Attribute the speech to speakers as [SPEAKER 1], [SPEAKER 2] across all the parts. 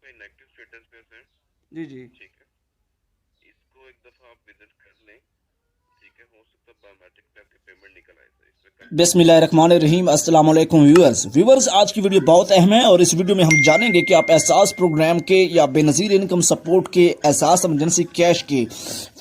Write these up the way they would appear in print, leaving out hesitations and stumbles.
[SPEAKER 1] आपका inactive status पे है सर।
[SPEAKER 2] जी जी।
[SPEAKER 1] ठीक है, इसको एक दफा आप विजिट कर लें। ठीक है, हो सकता है बायोमेट्रिक पे आपकी पेमेंट निकल आए सर, इस पे कंफर्मेशन।
[SPEAKER 2] बिस्मिल्लाहिर्रहमानिर्रहीम, अस्सलाम वालेकुम व्यूअर्स। आज की वीडियो बहुत अहम है और इस वीडियो में हम जानेंगे कि आप एहसास प्रोग्राम के या बेनज़ीर इनकम सपोर्ट के एहसास इमरजेंसी कैश के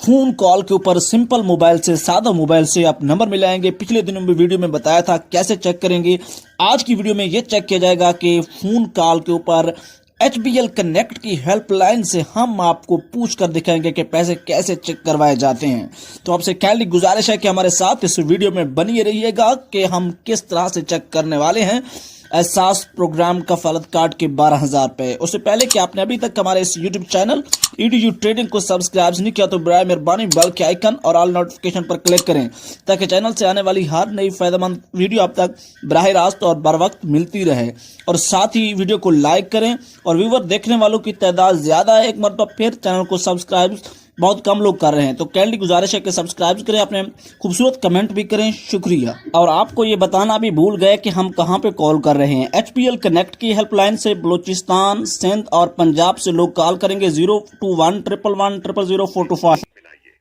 [SPEAKER 2] फ़ोन कॉल के ऊपर सिंपल मोबाइल से, सादा मोबाइल से आप नंबर मिलाएंगे। पिछले दिनों में वीडियो में बताया था कैसे चेक करेंगे। आज की वीडियो में ये चेक किया जाएगा कि फ़ोन कॉल के ऊपर HBL कनेक्ट की हेल्पलाइन से हम आपको पूछ कर दिखाएंगे कि पैसे कैसे चेक करवाए जाते हैं। तो आपसे काइंडली गुजारिश है कि हमारे साथ इस वीडियो में बनिए रहिएगा कि हम किस तरह से चेक करने वाले हैं एहसास प्रोग्राम का फलत कार्ड के 12,000 रुपए। उससे पहले कि आपने अभी तक हमारे इस यूट्यूब चैनल EDU ट्रेडिंग को सब्सक्राइब नहीं किया तो बराए मेहरबानी बेल के आइकन और ऑल नोटिफिकेशन पर क्लिक करें ताकि चैनल से आने वाली हर नई फायदेमंद वीडियो आप तक बराह रास्त और बर वक्त मिलती रहे। और साथ ही वीडियो को लाइक करें और व्यूवर देखने वालों की तादाद ज्यादा है, एक मरतबा फिर चैनल को सब्सक्राइब बहुत कम लोग कर रहे हैं, तो काइंडली गुजारिश है कि सब्सक्राइब करें, अपने खूबसूरत कमेंट भी करें, शुक्रिया। और आपको ये बताना भी भूल गए कि हम कहां पे कॉल कर रहे हैं। HBL कनेक्ट की हेल्पलाइन से बलूचिस्तान, सिंध और पंजाब से लोग कॉल करेंगे 02111000425।
[SPEAKER 1] मिलाइए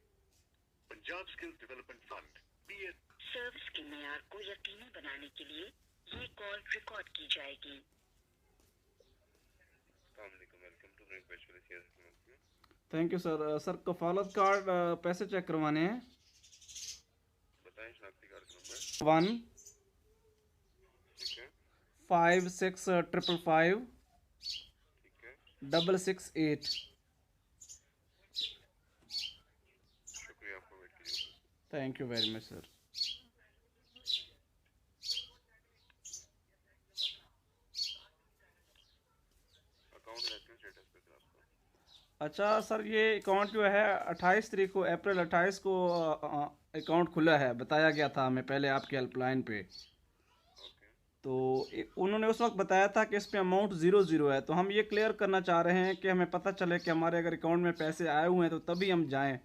[SPEAKER 1] Punjab skills development fund PS.
[SPEAKER 3] Service के मेयार को यकीनी बनाने के लिए ये कॉल रिकॉर्ड की जाएगी।
[SPEAKER 1] Welcome to specialist.
[SPEAKER 2] Thank you sir. Sir कफालत कार्ड पैसे चेक करवाने हैं।
[SPEAKER 1] बताएं शनाख्ती कार्ड का नंबर।
[SPEAKER 2] 1
[SPEAKER 1] ठीक है,
[SPEAKER 2] 5 6 555
[SPEAKER 1] ठीक है,
[SPEAKER 2] 668।
[SPEAKER 1] शुक्रिया, आपको वेट कीजिए।
[SPEAKER 2] Thank you very much sir.
[SPEAKER 1] Account inactive status पे सर आपका।
[SPEAKER 2] अच्छा सर, ये अकाउंट जो है 28 तारीख को, अप्रैल 28 को अकाउंट खुला है, बताया गया था हमें पहले आपके हेल्पलाइन पे।
[SPEAKER 1] ओके,
[SPEAKER 2] तो उन्होंने उस वक्त बताया था कि इस पे अमाउंट 00 है। तो हम ये क्लियर करना चाह रहे हैं कि हमें पता चले कि हमारे अगर अकाउंट में पैसे आए हुए हैं तो तभी हम जाएं।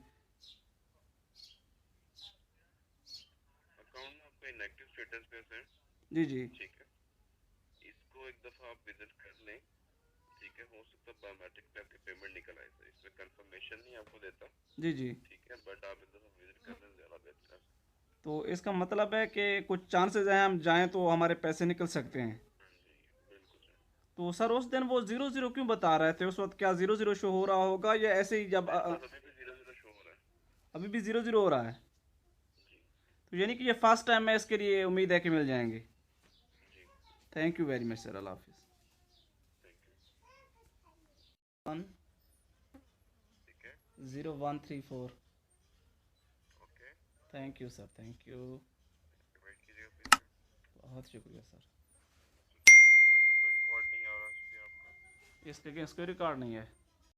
[SPEAKER 1] अकाउंट में आपका इनएक्टिव स्टेटस पे है सर।
[SPEAKER 2] जी जी।
[SPEAKER 1] ठीक है, इसको एक दफा आप विजिट कर लें। ठीक है, हो सकता है बायोमेट्रिक पे आपकी पेमेंट निकल आए सर, इस पे कंफर्मेशन नहीं आपको देता।
[SPEAKER 2] जी जी।
[SPEAKER 1] ठीक है, बट आप एक दफा विजिट कर लें ज्यादा बेहतर है।
[SPEAKER 2] तो इसका मतलब है कि कुछ चांसेस हैं हम जाएं तो हमारे पैसे निकल सकते हैं।
[SPEAKER 1] हाँ जी, बिल्कुल सर।
[SPEAKER 2] तो सर उस दिन वो 00 क्यों बता रहे थे? उस वक्त क्या 00 शो हो रहा होगा या ऐसे ही जब
[SPEAKER 1] मेरे पास अभी भी 00 शो हो रहा है।
[SPEAKER 2] अभी भी 00 हो रहा है?
[SPEAKER 1] जी
[SPEAKER 2] तो यानी कि ये फर्स्ट टाइम है, इसके लिए उम्मीद है कि मिल जाएंगे।
[SPEAKER 1] जी,
[SPEAKER 2] thank you very much sir. Allah हाफिज़।
[SPEAKER 1] Thank you.
[SPEAKER 2] 1
[SPEAKER 1] ठीक है,
[SPEAKER 2] 0134।
[SPEAKER 1] Okay,
[SPEAKER 2] thank you sir, thank you.
[SPEAKER 1] Wait कीजिएगा प्लीज सर।
[SPEAKER 2] बहुत शुक्रिया सर।
[SPEAKER 1] सर, कोई रिकॉर्ड नहीं आ रहा इस पे आपका।
[SPEAKER 2] इसके अगेंस्ट कोई रिकॉर्ड नहीं है।